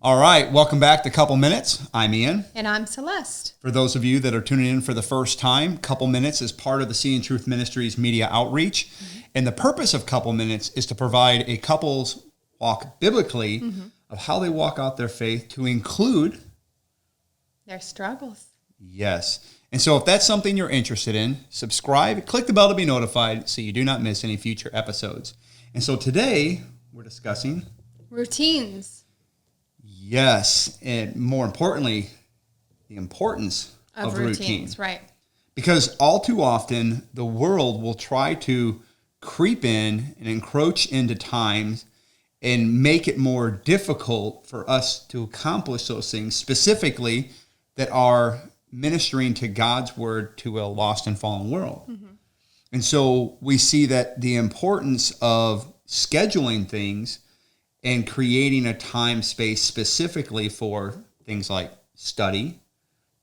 All right, welcome back to Couple Minutes. I'm Ian. And I'm Celeste. For those of you that are tuning in for the first time, Couple Minutes is part of the CIAN Truth Ministries media outreach. Mm-hmm. And the purpose of Couple Minutes is to provide a couple's walk biblically of how they walk out their faith to include their struggles. Yes. And so if that's something you're interested in, subscribe, click the bell to be notified so you do not miss any future episodes. And so today we're discussing routines. Yes, and more importantly, the importance of routines. Right. Because all too often, the world will try to creep in and encroach into times and make it more difficult for us to accomplish those things, specifically that are ministering to God's word to a lost and fallen world. Mm-hmm. And so we see that the importance of scheduling things and creating a time space specifically for things like study,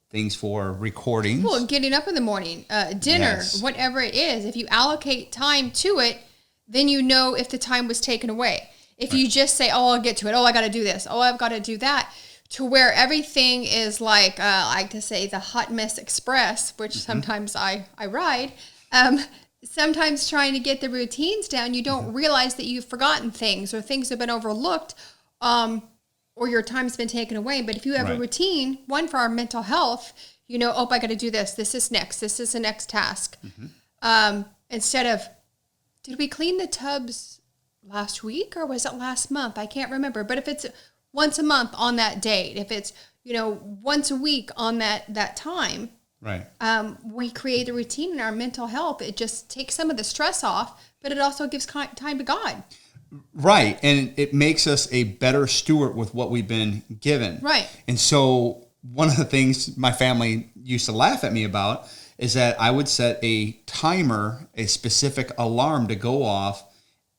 things for recordings. Well, getting up in the morning, dinner, whatever it is. If you allocate time to it, then you know if the time was taken away. If you just say, oh, I'll get to it. Oh, I got to do this. Oh, I've got to do that. To where everything is like, I like to say the hot mess express, which sometimes I ride. Sometimes trying to get the routines down, you don't realize that you've forgotten things or things have been overlooked or your time's been taken away. But if you have a routine, one for our mental health, you know, oh, I got to do this. This is next. This is the next task. Instead of, did we clean the tubs last week or was it last month? I can't remember. But if it's once a month on that date, if it's, you know, once a week on that time, right. We create a routine in our mental health. It just takes some of the stress off, but it also gives time to God. Right. And it makes us a better steward with what we've been given. Right. And so one of the things my family used to laugh at me about is that I would set a timer, a specific alarm to go off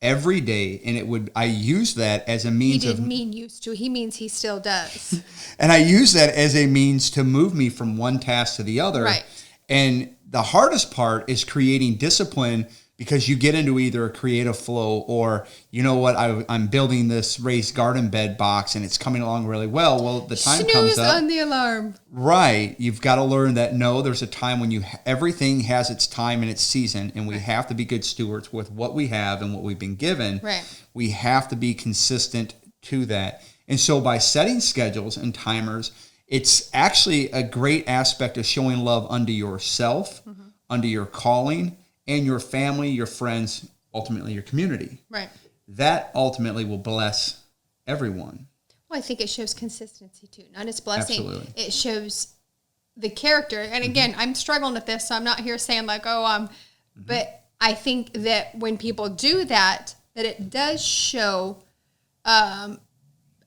every day, and I use that as a means He didn't mean used to. He means he still does. And I use that as a means to move me from one task to the other. Right. And the hardest part is creating discipline because you get into either a creative flow or, you know what, I'm building this raised garden bed box and it's coming along really well. Well, the time comes up. Snooze on the alarm. Right. You've got to learn that, no, there's a time when everything has its time and its season, and we have to be good stewards with what we have and what we've been given. Right. We have to be consistent to that. And so by setting schedules and timers, it's actually a great aspect of showing love unto yourself, unto your calling, and your family, your friends, ultimately your community. Right. That ultimately will bless everyone. Well, I think it shows consistency too. Not its blessing. Absolutely. It shows the character. And again, I'm struggling with this, so I'm not here saying like, but I think that when people do that it does show a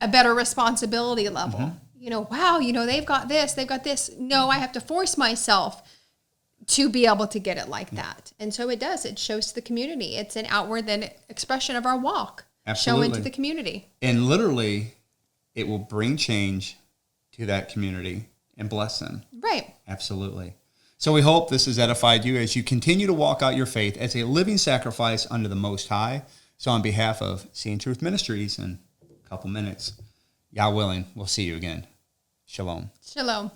better responsibility level. You know, wow, you know, they've got this. No, I have to force myself to be able to get it like that. And so it does. It shows to the community. It's an outward expression of our walk. Absolutely. Showing to the community. And literally, it will bring change to that community and bless them. Right. Absolutely. So we hope this has edified you as you continue to walk out your faith as a living sacrifice unto the Most High. So on behalf of CIAN Truth Ministries, in a couple minutes, Yah willing, we'll see you again. Shalom. Shalom.